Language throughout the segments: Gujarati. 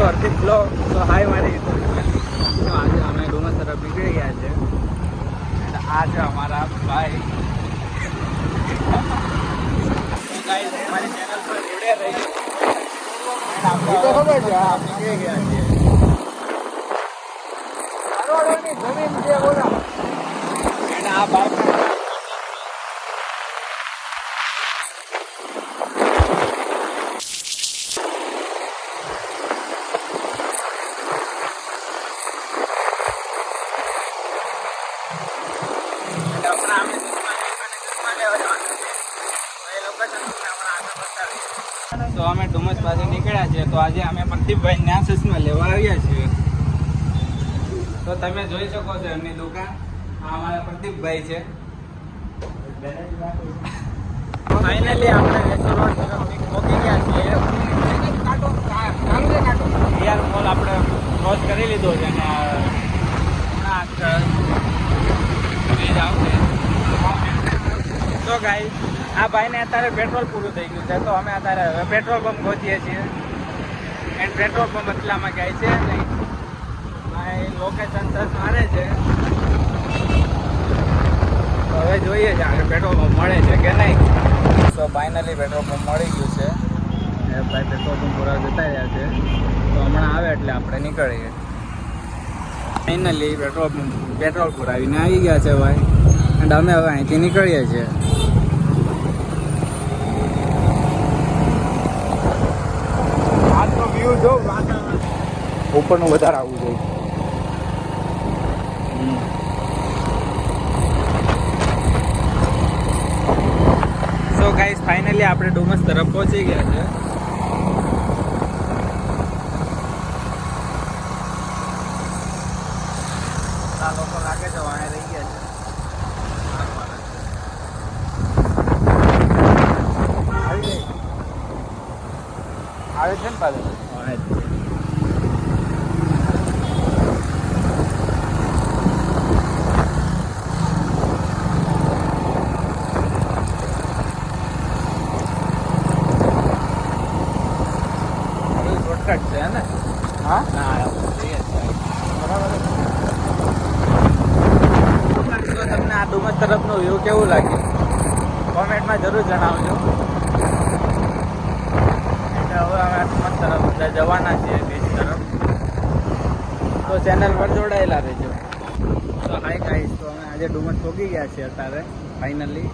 હર્ષિત બ્લોગ. તો હાય મારી. તો આજે અમે ડુમસ તરફ નીકળી ગયા છે. આ છે અમારા ભાઈ. અમારી ચેનલ પર જોડે રહી નીકળી ગયા છે. જમીન છે બોલા આ ભાઈ તો અમે ડુમસ પાસે નીકળ્યા છીએ. તો આજે અમે પ્રદીપભાઈ ના ચશ્મા લેવા આવ્યા છીએ. તો તમે જોઈ શકો છો એમની દુકાન. આ અમારા પ્રદીપભાઈ છે. ફાઇનલી આપણે રેસ્ટોરન્ટ પહોંચી ગયા છીએ. યાર મોલ આપણે ક્રોસ કરી લીધો છે અને તો ગાઈ આ ભાઈને અત્યારે પેટ્રોલ પૂરું થઈ ગયું છે. તો અમે અત્યારે પેટ્રોલ પંપ પહોંચીએ છીએ. એન્ડ પેટ્રોલ પંપ એટલામાં ક્યાંય છે નહીં. ભાઈ લોકેશન સર્ચ મારે છે. તો હવે જોઈએ છે આગળ પેટ્રોલ પંપ મળે છે કે નહીં. તો ફાઇનલી પેટ્રોલ પંપ મળી ગયું છે. એ ભાઈ પેટ્રોલ પંપ પૂરા જતા રહ્યા છે. તો હમણાં આવે એટલે આપણે નીકળીએ. ફાઇનલી પેટ્રોલ પુરાવીને આવી ગયા છે ભાઈ. એન્ડ અમે હવે અહીંથી નીકળીએ છીએ. આજનો વ્યૂ જો ઉપરનું વધારે આવવું જોઈએ. સો ગાઈસ ફાઇનલી આપણે ડુમસ તરફ પહોંચી ગયા છે. આ લોકો લાગે છે વાણે રહી ગયા છે. આવે છે ને પાછળ શોર્ટકટ છે ને. હા ના બરાબર. તમને આ ડુમસ તરફનો વ્યૂ કેવું લાગ્યું કોમેન્ટમાં જરૂર જણાવજો. એટલે હવે અમે ડુમસ તરફ જવાના છીએ બીચ તરફ. તો ચેનલ પર જોડાયેલા રહેજો. તો હાય ગાઈસ, તો અમે આજે ડુમસ પહોંચી ગયા છીએ અત્યારે ફાઇનલી.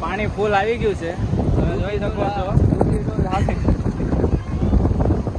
પાણી ફૂલ આવી ગયું છે તમે જોઈ શકો છો.